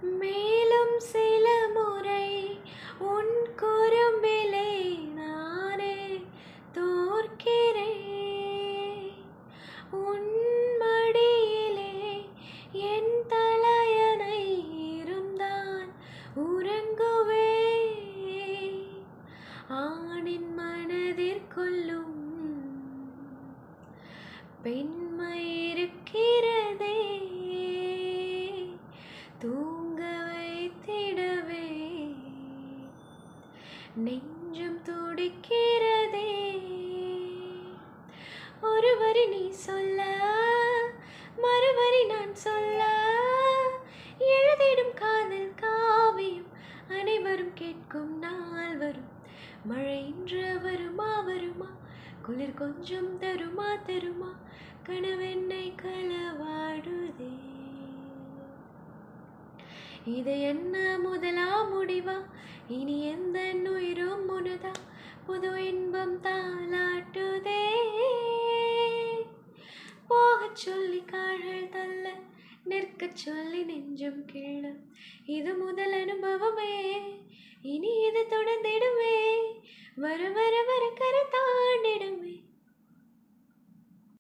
மேலும் சில முறை உன் குறும்பிலே நானே தோற்கிறேன். உன் மடியிலே என் தலையணை இருந்தால் உறங்குவேன். ஆணின் மனதிற்குள்ளும் பெண்மை இருக்கிறதே, தூங்க வைத்திடவே நெஞ்சம் துடிக்கிறதே. ஒரு வரி நீ சொல்ல, மறுவரி நான் சொல்ல, எழுதிடும் காதல் காவியம் அனைவரும் கேட்கும் நாள் வரும். மழை இன்று வருமா வருமா, குளிர் கொஞ்சம் தருமா தருமா, கனவென்னை களவாடுதே. இது என்ன முதலா முடிவா, இனி எந்த உயிரும் முனுதா, புது இன்பம் தாலாட்டுதே. போகச் சொல்லி கால்கள் தள்ள, நிற்கச் சொல்லி நெஞ்சம் கிள்ள, இது முதல் அனுபவமே, இனி இது தொடர்ந்திடுமே. வர வர வர கரை தாண்டி